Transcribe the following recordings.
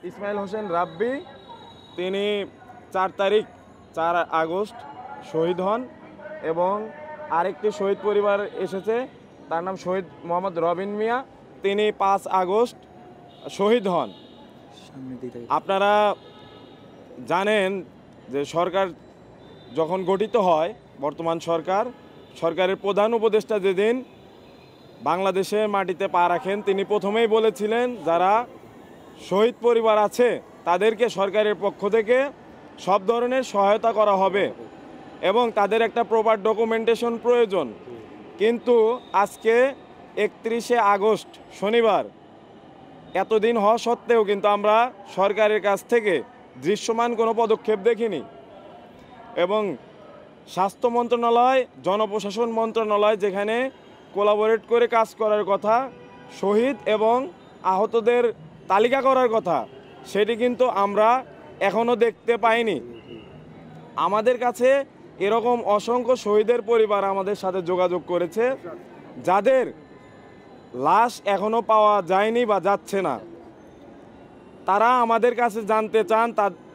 ইসমাইল হোসেন রাব্বি, তিনি 4 আগস্ট শহীদ হন এবং আরেকটি শহীদ পরিবার এসেছে, তার নাম শহীদ মোহাম্মদ রবিন মিয়া, তিনি 5 আগস্ট শহীদ হন। আপনারা জানেন যে সরকার যখন গঠিত হয়, বর্তমান সরকারের প্রধান উপদেষ্টা যেদিন বাংলাদেশে মাটিতে পা রাখেন, তিনি প্রথমেই বলেছিলেন যারা শহীদ পরিবার আছে তাদেরকে সরকারের পক্ষ থেকে সব ধরনের সহায়তা করা হবে এবং তাদের একটা প্রপার ডকুমেন্টেশন প্রয়োজন। কিন্তু আজকে 31 আগস্ট শনিবার, এতদিন হওয়া সত্ত্বেও কিন্তু আমরা সরকারের কাছ থেকে দৃশ্যমান কোনো পদক্ষেপ দেখিনি এবং স্বাস্থ্য মন্ত্রণালয়, জনপ্রশাসন মন্ত্রণালয় যেখানে কোলাবোরেট করে কাজ করার কথা, শহীদ এবং আহতদের তালিকা করার কথা, সেটি কিন্তু আমরা এখনও দেখতে পাইনি। আমাদের কাছে এরকম অসংখ্য শহীদের পরিবার আমাদের সাথে যোগাযোগ করেছে, যাদের লাশ এখনও পাওয়া যায়নি বা যাচ্ছে না। তারা আমাদের কাছে জানতে চান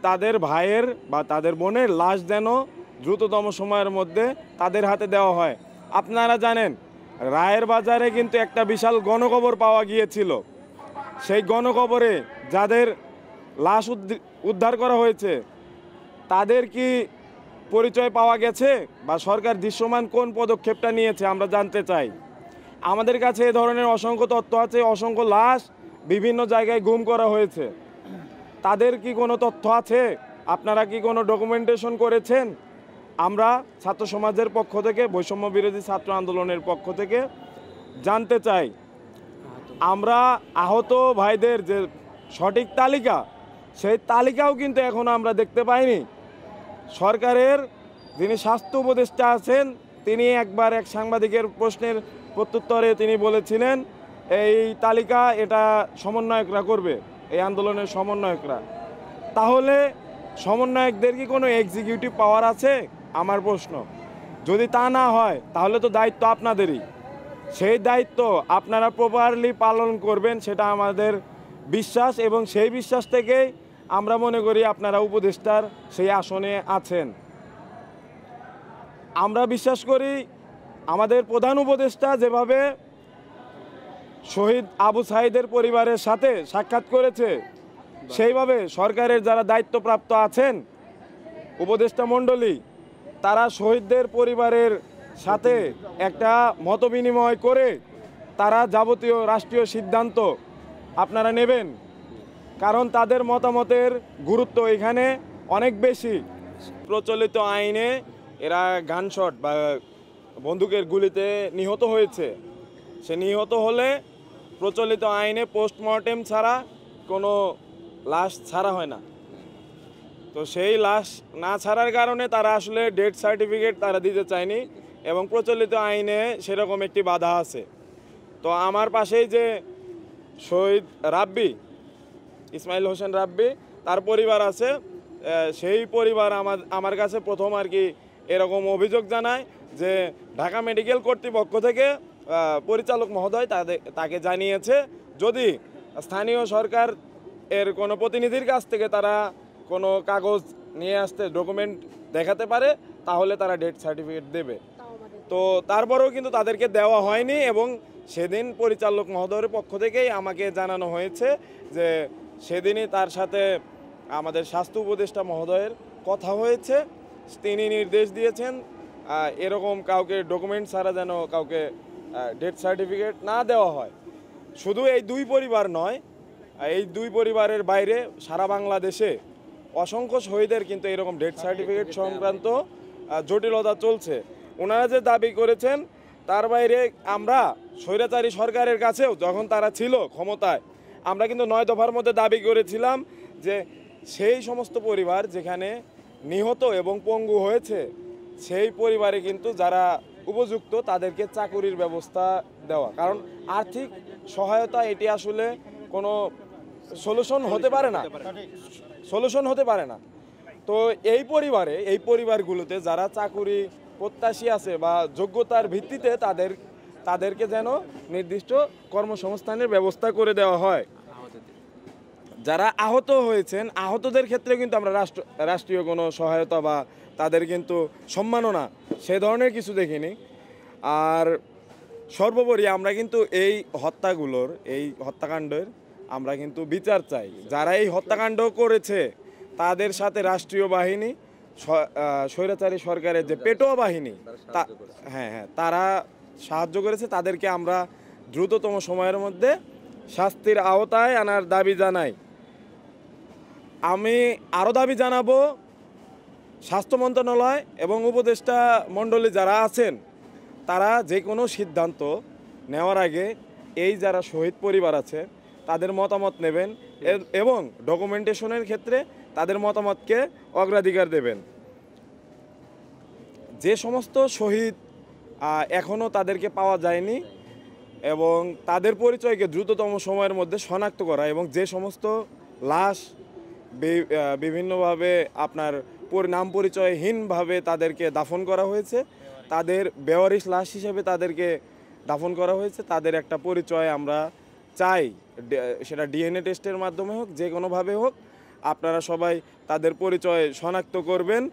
তাদের ভাইয়ের বা তাদের বোনের লাশ যেন দ্রুততম সময়ের মধ্যে তাদের হাতে দেওয়া হয়। আপনারা জানেন রায়ের বাজারে কিন্তু একটা বিশাল গণকবর পাওয়া গিয়েছিল। সেই গণকবরে যাদের লাশ উদ্ধার করা হয়েছে তাদের কি পরিচয় পাওয়া গেছে বা সরকার দৃশ্যমান কোন পদক্ষেপটা নিয়েছে আমরা জানতে চাই। আমাদের কাছে এ ধরনের অসংখ্য তথ্য আছে, অসংখ্য লাশ বিভিন্ন জায়গায় গুম করা হয়েছে। তাদের কি কোনো তথ্য আছে? আপনারা কি কোনো ডকুমেন্টেশন করেছেন? আমরা ছাত্র সমাজের পক্ষ থেকে, বৈষম্য বিরোধী ছাত্র আন্দোলনের পক্ষ থেকে জানতে চাই, আমরা আহত ভাইদের যে সঠিক তালিকা, সেই তালিকাও কিন্তু এখনও আমরা দেখতে পাইনি। সরকারের যিনি স্বাস্থ্য উপদেষ্টা আছেন, তিনি একবার এক সাংবাদিকের প্রশ্নের প্রত্যুত্তরে তিনি বলেছিলেন এই তালিকা এটা সমন্বয়করা করবে, এই আন্দোলনের সমন্বয়করা। তাহলে সমন্বয়কদের কি কোনো এক্সিকিউটিভ পাওয়ার আছে? আমার প্রশ্ন। যদি তা না হয় তাহলে তো দায়িত্ব আপনাদেরই। সেই দায়িত্ব আপনারা প্রপারলি পালন করবেন, সেটা আমাদের বিশ্বাস এবং সেই বিশ্বাস থেকেই আমরা মনে করি আপনারা উপদেষ্টার সেই আসনে আছেন। আমরা বিশ্বাস করি আমাদের প্রধান উপদেষ্টা যেভাবে শহীদ আবু সাঈদের পরিবারের সাথে সাক্ষাৎ করেছে, সেইভাবে সরকারের যারা দায়িত্বপ্রাপ্ত আছেন উপদেষ্টা মণ্ডলী, তারা শহীদদের পরিবারের সাথে একটা মতবিনিময় করে তারা যাবতীয় রাষ্ট্রীয় সিদ্ধান্ত আপনারা নেবেন, কারণ তাদের মতামতের গুরুত্ব এখানে অনেক বেশি। প্রচলিত আইনে এরা গানশট বা বন্দুকের গুলিতে নিহত হয়েছে। সে নিহত হলে প্রচলিত আইনে পোস্টমর্টেম ছাড়া কোনো লাশ ছাড়া হয় না। তো সেই লাশ না ছাড়ার কারণে তারা আসলে ডেথ সার্টিফিকেট তারা দিতে চায়নি এবং প্রচলিত আইনে সেরকম একটি বাধা আছে। তো আমার পাশেই যে শহীদ রাব্বি, ইসমাইল হোসেন রাব্বি, তার পরিবার আছে, সেই পরিবার আমার কাছে প্রথম আর কি এরকম অভিযোগ জানায় যে ঢাকা মেডিকেল কর্তৃপক্ষ থেকে পরিচালক মহোদয় তাকে জানিয়েছে যদি স্থানীয় সরকার এর কোনো প্রতিনিধির কাছ থেকে তারা কোনো কাগজ নিয়ে আসতে, ডকুমেন্ট দেখাতে পারে, তাহলে তারা ডেথ সার্টিফিকেট দেবে। তো তারপরেও কিন্তু তাদেরকে দেওয়া হয়নি এবং সেদিন পরিচালক মহোদয়ের পক্ষ থেকেই আমাকে জানানো হয়েছে যে সেদিনই তার সাথে আমাদের স্বাস্থ্য উপদেষ্টা মহোদয়ের কথা হয়েছে, তিনি নির্দেশ দিয়েছেন এরকম কাউকে ডকুমেন্ট ছাড়া যেন কাউকে ডেথ সার্টিফিকেট না দেওয়া হয়। শুধু এই দুই পরিবার নয়, এই দুই পরিবারের বাইরে সারা বাংলাদেশে অসংখ্য শহীদের কিন্তু এরকম ডেথ সার্টিফিকেট সংক্রান্ত জটিলতা চলছে। ওনারা যে দাবি করেছেন তার বাইরে আমরা স্বৈরাচারী সরকারের কাছেও যখন তারা ছিল ক্ষমতায়, আমরা কিন্তু 9 দফার মধ্যে দাবি করেছিলাম যে সেই সমস্ত পরিবার যেখানে নিহত এবং পঙ্গু হয়েছে, সেই পরিবারে কিন্তু যারা উপযুক্ত তাদেরকে চাকুরির ব্যবস্থা দেওয়া, কারণ আর্থিক সহায়তা এটি আসলে কোনো সলিউশন হতে পারে না। তো এই পরিবারগুলোতে যারা চাকুরি প্রত্যাশী আছে বা যোগ্যতার ভিত্তিতে তাদেরকে যেন নির্দিষ্ট কর্মসংস্থানের ব্যবস্থা করে দেওয়া হয়। যারা আহত হয়েছেন, আহতদের ক্ষেত্রে কিন্তু আমরা রাষ্ট্রীয় কোনো সহায়তা বা তাদের কিন্তু সম্মাননা সে ধরনের কিছু দেখিনি। আর সর্বোপরি আমরা কিন্তু এই হত্যাকাণ্ডের আমরা কিন্তু বিচার চাই। যারা এই হত্যাকাণ্ড করেছে তাদের সাথে রাষ্ট্রীয় বাহিনী, স্বৈরাচারী সরকারের যে পেটোয়া বাহিনী, তারা সাহায্য করেছে। তাদেরকে আমরা দ্রুততম সময়ের মধ্যে শাস্তির আওতায় আনার দাবি জানাই। আমি আরও দাবি জানাবো, স্বাস্থ্য মন্ত্রণালয় এবং উপদেষ্টা মণ্ডলী যারা আছেন তারা যে কোনো সিদ্ধান্ত নেওয়ার আগে এই যারা শহীদ পরিবার আছে তাদের মতামত নেবেন এবং ডকুমেন্টেশনের ক্ষেত্রে তাদের মতামতকে অগ্রাধিকার দেবেন। যে সমস্ত শহীদ এখনও তাদেরকে পাওয়া যায়নি এবং তাদের পরিচয়কে দ্রুততম সময়ের মধ্যে শনাক্ত করা, এবং যে সমস্ত লাশ বিভিন্নভাবে আপনার নাম পরিচয়হীনভাবে তাদেরকে দাফন করা হয়েছে, তাদের বেওয়ারিশ লাশ হিসেবে তাদেরকে দাফন করা হয়েছে, তাদের একটা পরিচয় আমরা চাই। সেটা ডিএনএ টেস্টের মাধ্যমে হোক, যে কোনোভাবে হোক, আপনারা সবাই তাদের পরিচয় শনাক্ত করবেন।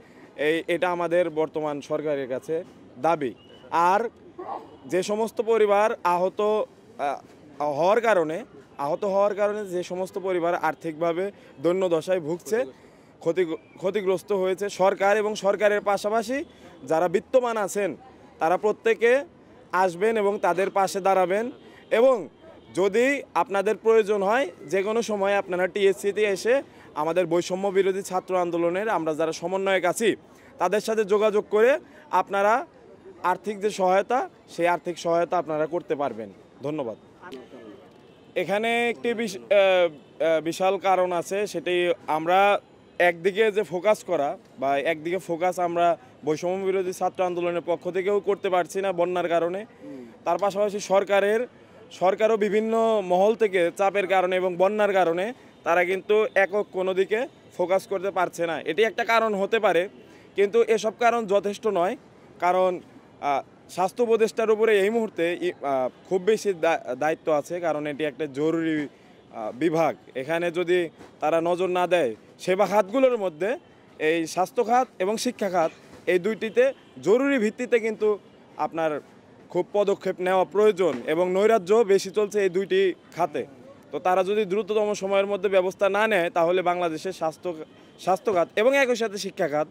এটা আমাদের বর্তমান সরকারের কাছে দাবি। আর যে সমস্ত পরিবার আহত হওয়ার কারণে যে সমস্ত পরিবার আর্থিকভাবে দৈন্যদশায় ভুগছে, ক্ষতিগ্রস্ত হয়েছে, সরকার এবং সরকারের পাশাপাশি যারা বিত্তমান আছেন তারা প্রত্যেকে আসবেন এবং তাদের পাশে দাঁড়াবেন। এবং যদি আপনাদের প্রয়োজন হয় যে কোনো সময় আপনারা টিএসসিতে এসে আমাদের বৈষম্য বিরোধী ছাত্র আন্দোলনের আমরা যারা সমন্বয়ক আছি তাদের সাথে যোগাযোগ করে আপনারা আর্থিক যে সহায়তা, সেই আর্থিক সহায়তা আপনারা করতে পারবেন। ধন্যবাদ। এখানে একটি বিশাল কারণ আছে, সেটি আমরা একদিকে যে ফোকাস করা বা একদিকে ফোকাস আমরা বৈষম্য বিরোধী ছাত্র আন্দোলনের পক্ষ থেকেও করতে পারছি না বন্যার কারণে। তার পাশাপাশি সরকারও বিভিন্ন মহল থেকে চাপের কারণে এবং বন্যার কারণে তারা কিন্তু একক কোনো দিকে ফোকাস করতে পারছে না। এটি একটা কারণ হতে পারে, কিন্তু এসব কারণ যথেষ্ট নয়। কারণ স্বাস্থ্য উপদেষ্টার উপরে এই মুহূর্তে খুব বেশি দায়িত্ব আছে, কারণ এটি একটা জরুরি বিভাগ। এখানে যদি তারা নজর না দেয়, সেবা খাতগুলোর মধ্যে এই স্বাস্থ্য খাত এবং শিক্ষা খাত, এই দুইটিতে জরুরি ভিত্তিতে কিন্তু আপনার খুব পদক্ষেপ নেওয়া প্রয়োজন এবং নৈরাজ্য বেশি চলছে এই দুইটি খাতে। তো তারা যদি দ্রুততম সময়ের মধ্যে ব্যবস্থা না নেয়, তাহলে বাংলাদেশের স্বাস্থ্য খাত এবং একই সাথে শিক্ষা খাত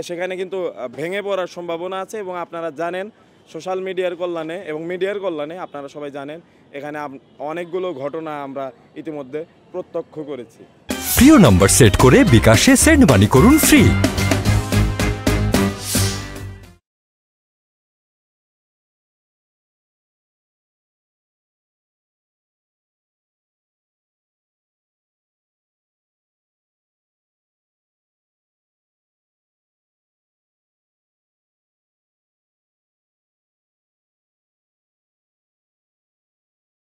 সেখানে কিন্তু ভেঙে পড়ার সম্ভাবনা আছে। এবং আপনারা জানেন, সোশ্যাল মিডিয়ার কল্যাণে এবং মিডিয়ার কল্যাণে আপনারা সবাই জানেন, এখানে অনেকগুলো ঘটনা আমরা ইতিমধ্যে প্রত্যক্ষ করেছি। প্রিয় নাম্বার সেট করে বিকাশে সেন্ড মানি করুন ফ্রি।